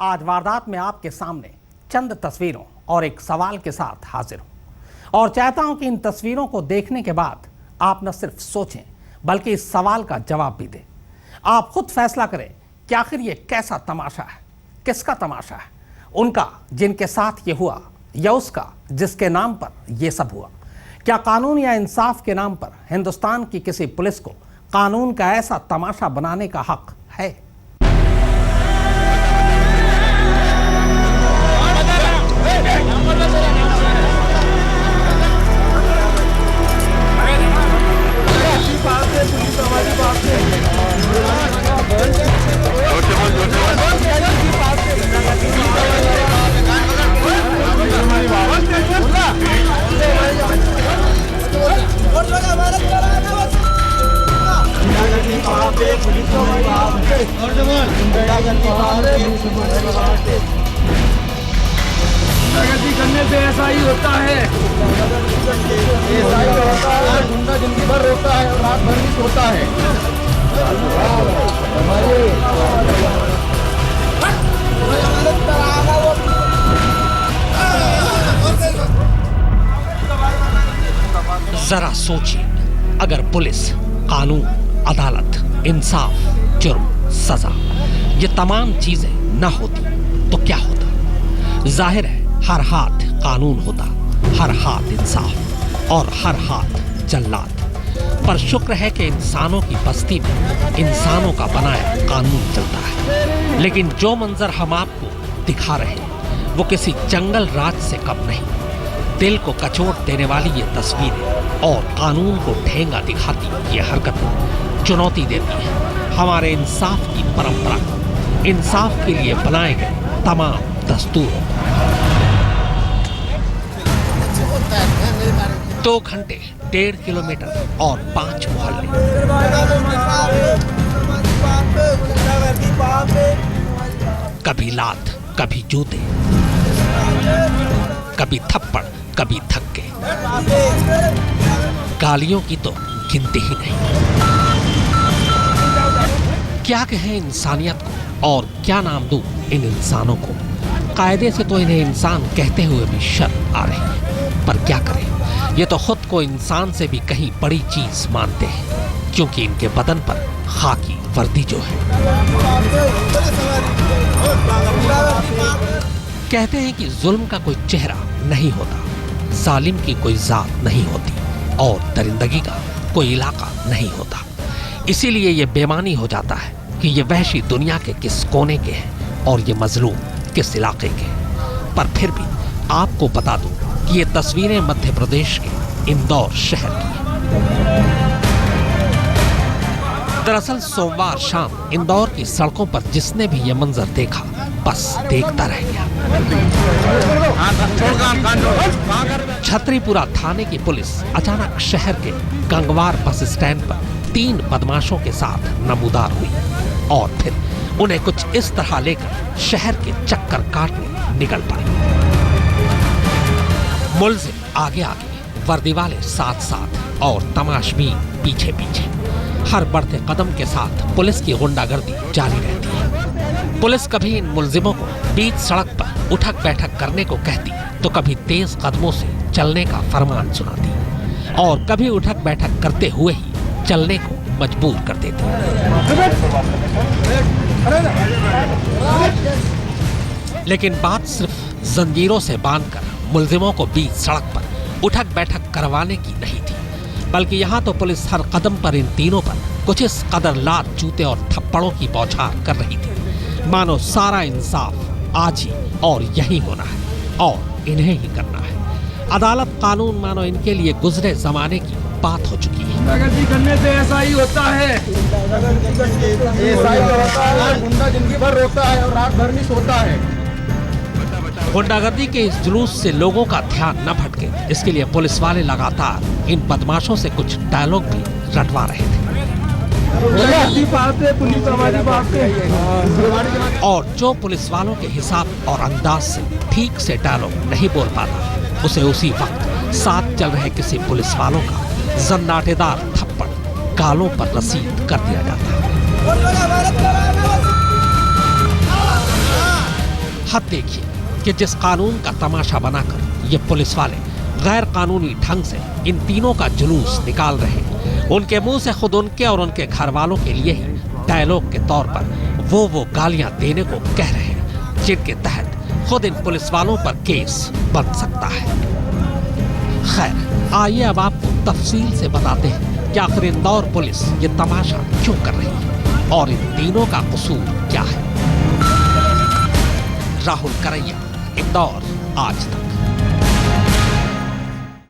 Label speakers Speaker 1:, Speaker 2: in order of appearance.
Speaker 1: आज वारदात में आपके सामने चंद तस्वीरों और एक सवाल के साथ हाजिर हूं और चाहता हूं कि इन तस्वीरों को देखने के बाद आप न सिर्फ सोचें बल्कि इस सवाल का जवाब भी दें। आप खुद फैसला करें कि आखिर ये कैसा तमाशा है, किसका तमाशा है, उनका जिनके साथ ये हुआ या उसका जिसके नाम पर यह सब हुआ। क्या कानून या इंसाफ के नाम पर हिंदुस्तान की किसी पुलिस को कानून का ऐसा तमाशा बनाने का हक है?
Speaker 2: गुंडागर्दी करने से ऐसा ही होता है, गुंडा जिंदगी भर रोता है और रात भर भी सोता है।
Speaker 1: जरा सोचिए, अगर पुलिस, कानून, अदालत, इंसाफ, जुर्म, सजा ये तमाम चीजें न होती तो क्या होता? जाहिर है हर हाथ कानून होता, हर हाथ इंसाफ और हर हाथ जल्लाद। पर शुक्र है कि इंसानों की बस्ती में इंसानों का बनाया कानून चलता है। लेकिन जो मंजर हम आपको दिखा रहे हैं वो किसी जंगल राज से कम नहीं। दिल को कचोट देने वाली ये तस्वीरें और कानून को ठेंगा दिखाती ये हरकतें चुनौती देती है हमारे इंसाफ की परंपरा को, इंसाफ के लिए बनाए गए तमाम दस्तूरों। 2 घंटे, 1.5 किलोमीटर और 5 मोहल्ले। कभी लात, कभी जूते, कभी थप्पड़, कभी धक्के। गालियों की तो गिनती ही नहीं। क्या कहें इंसानियत को और क्या नाम दूं इन इंसानों को? कायदे से तो इन्हें इंसान कहते हुए भी शर्म आ रही है, पर क्या करें, ये तो खुद को इंसान से भी कहीं बड़ी चीज मानते हैं, क्योंकि इनके बदन पर खाकी वर्दी जो है। कहते हैं कि जुल्म का कोई चेहरा नहीं होता, जालिम की कोई जात नहीं होती और दरिंदगी का कोई इलाका नहीं होता। इसीलिए ये बेमानी हो जाता है कि ये वहशी दुनिया के किस कोने के हैं और ये मजलूम किस इलाके के। पर फिर भी आपको बता दूं कि ये तस्वीरें मध्य प्रदेश के इंदौर शहर की हैं। दरअसल सोमवार शाम इंदौर की सड़कों पर जिसने भी ये मंजर देखा बस देखता रह गया। छतरीपुरा थाने की पुलिस अचानक शहर के गंगवार बस स्टैंड पर 3 बदमाशों के साथ नमूदार हुई और फिर उन्हें कुछ इस तरह लेकर शहर के चक्कर काटने निकल पड़ी। मुलजिम आगे आगे, वर्दी वाले साथ साथ और तमाशबीन पीछे पीछे। हर बढ़ते कदम के साथ पुलिस की गुंडागर्दी जारी रहती है। पुलिस कभी इन मुलजिमों को बीच सड़क पर उठक बैठक करने को कहती तो कभी तेज कदमों से चलने का फरमान सुनाती और कभी उठक बैठक करते हुए ही चलने को मजबूर कर देती। लेकिन बात सिर्फ जंजीरों से बांधकर मुलजिमों को बीच सड़क पर उठक बैठक करवाने की नहीं थी, बल्कि यहाँ तो पुलिस हर कदम पर इन तीनों पर कुछ इस कदर लात, जूते और थप्पड़ों की बौछार कर रही थी मानो सारा इंसाफ आज ही और यही होना है और इन्हें ही करना है। अदालत, कानून मानो इनके लिए गुजरे जमाने की बात हो चुकी है।
Speaker 2: गुंडागर्दी करने से ऐसा ही होता है, गुंडा जिंदगी भर रोता है और रात भर भी सोता है।
Speaker 1: गुंडागर्दी के इस जुलूस से लोगों का ध्यान न भटके, इसके लिए पुलिस वाले लगातार इन बदमाशों से कुछ डायलॉग भी रटवा रहे थे। और जो पुलिस वालों के हिसाब और अंदाज से ठीक से डायलॉग नहीं बोल पाता, उसे उसी वक्त साथ चल रहे किसी पुलिस वालों का जन्नाटेदार थप्पड़ गालों पर रसीद कर दिया जाता है। हद देखिए कि जिस कानून का तमाशा बनाकर ये पुलिस वाले गैर कानूनी ढंग से इन तीनों का जुलूस निकाल रहे हैं। उनके मुंह से खुद उनके और उनके घर वालों के लिए ही डायलॉग के तौर पर वो गालियां देने को कह रहे हैं जिनके तहत खुद इन पुलिस वालों पर केस बन सकता है। खैर, आइए अब आपको तफसील से बताते हैं कि आखिर इंदौर पुलिस ये तमाशा क्यों कर रही है और इन तीनों का कसूर क्या है। राहुल करैया, इंदौर आज तक।